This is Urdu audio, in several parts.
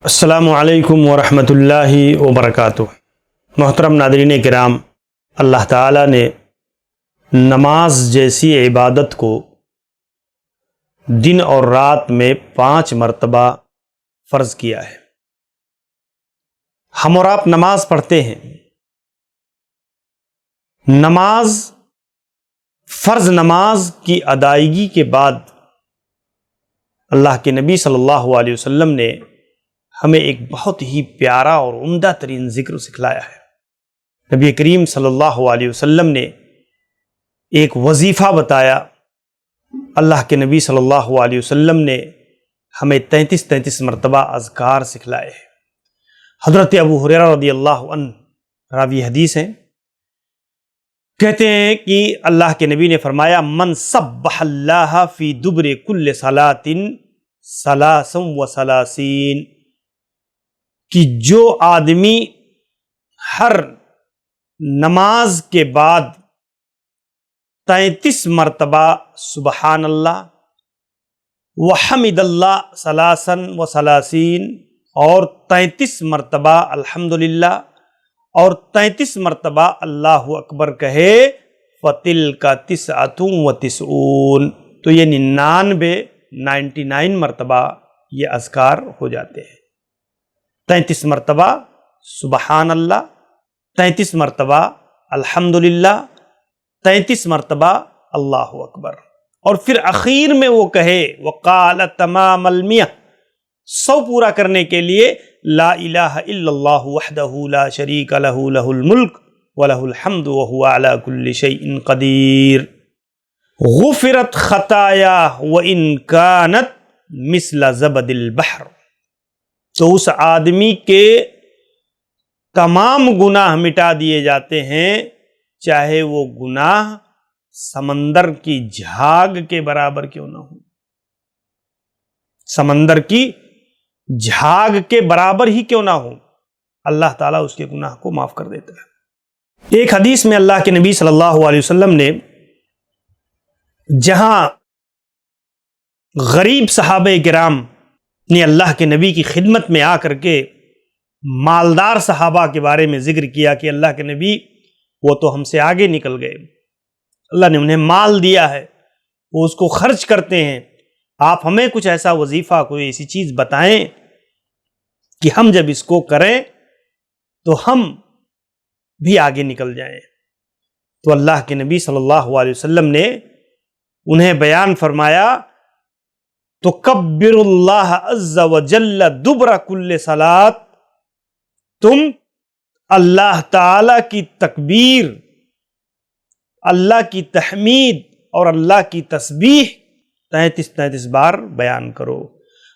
السلام علیکم ورحمۃ اللہ وبرکاتہ۔ محترم ناظرین کرام، اللہ تعالیٰ نے نماز جیسی عبادت کو دن اور رات میں 5 مرتبہ فرض کیا ہے۔ ہم اور آپ نماز پڑھتے ہیں۔ نماز، فرض نماز کی ادائیگی کے بعد اللہ کے نبی صلی اللہ علیہ وسلم نے ہمیں ایک بہت ہی پیارا اور عمدہ ترین ذکر سکھلایا ہے۔ نبی کریم صلی اللہ علیہ وسلم نے ایک وظیفہ بتایا۔ اللہ کے نبی صلی اللہ علیہ وسلم نے ہمیں 33 مرتبہ اذکار سکھلائے ہیں۔ حضرت ابو ہریرہ رضی اللہ عنہ راوی حدیث ہیں، کہتے ہیں کہ اللہ کے نبی نے فرمایا، من سبح اللہ فی دبر کل صلاۃ 33 کہ جو آدمی ہر نماز کے بعد 33 مرتبہ سبحان اللہ وحمد اللہ 33 اور 33 مرتبہ الحمدللہ اور 33 مرتبہ اللہ اکبر کہے، فَتِلْكَ 99 تو یہ 99 مرتبہ یہ اذکار ہو جاتے ہیں۔ 33 مرتبہ سبحان اللہ، 33 مرتبہ الحمدللہ، 33 مرتبہ اللہ اکبر، اور پھر اخیر میں وہ کہے وقال تمام المئہ، 100 پورا کرنے کے لیے، لا الہ الا اللہ وحدہ لا شریک لہ لہ الملک ولہ الحمد وہو علی کل شیء قدیر، غفرت خطایاہ وان کانت مثل زبد البحر، تو اس آدمی کے تمام گناہ مٹا دیے جاتے ہیں، چاہے وہ گناہ سمندر کی جھاگ کے برابر کیوں نہ ہو۔ سمندر کی جھاگ کے برابر ہی کیوں نہ ہو، اللہ تعالیٰ اس کے گناہ کو معاف کر دیتا ہے۔ ایک حدیث میں اللہ کے نبی صلی اللہ علیہ وسلم نے جہاں غریب صحابہ کرام نے اللہ کے نبی کی خدمت میں آ کر کے مالدار صحابہ کے بارے میں ذکر کیا کہ اللہ کے نبی وہ تو ہم سے آگے نکل گئے، اللہ نے انہیں مال دیا ہے، وہ اس کو خرچ کرتے ہیں، آپ ہمیں کچھ ایسا وظیفہ، کوئی ایسی چیز بتائیں کہ ہم جب اس کو کریں تو ہم بھی آگے نکل جائیں۔ تو اللہ کے نبی صلی اللہ علیہ وسلم نے انہیں بیان فرمایا، تو کبر اللہ عز وجل دبر کل صلاۃ، تم اللہ تعالی کی تکبیر، اللہ کی تحمید اور اللہ کی تسبیح 33 بار بیان کرو۔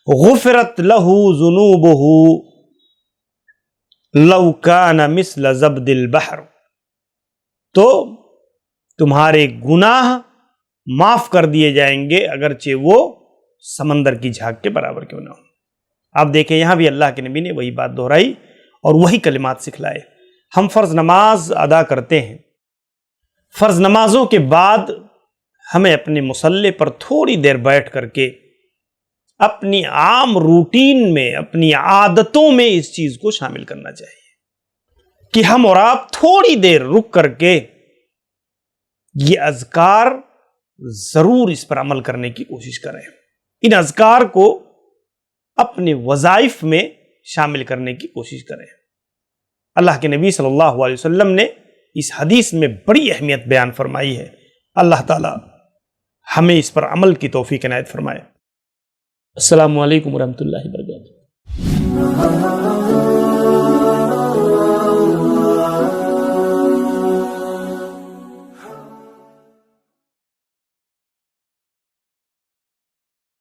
غفرت لہ ذنوبہ لو کان مثل زبد البحر، تو تمہارے گناہ معاف کر دیے جائیں گے اگرچہ وہ سمندر کی جھاگ کے برابر کیوں نہ ہو۔ آپ دیکھیں یہاں بھی اللہ کے نبی نے وہی بات دہرائی اور وہی کلمات سکھلائے۔ ہم فرض نماز ادا کرتے ہیں، فرض نمازوں کے بعد ہمیں اپنے مصلی پر تھوڑی دیر بیٹھ کر کے اپنی عام روٹین میں، اپنی عادتوں میں اس چیز کو شامل کرنا چاہیے کہ ہم اور آپ تھوڑی دیر رک کر کے یہ اذکار ضرور اس پر عمل کرنے کی کوشش کریں، ان اذکار کو اپنے وظائف میں شامل کرنے کی کوشش کریں۔ اللہ کے نبی صلی اللہ علیہ وسلم نے اس حدیث میں بڑی اہمیت بیان فرمائی ہے۔ اللہ تعالی ہمیں اس پر عمل کی توفیق عنایت فرمائے۔ السلام علیکم ورحمۃ اللہ وبرکاتہ۔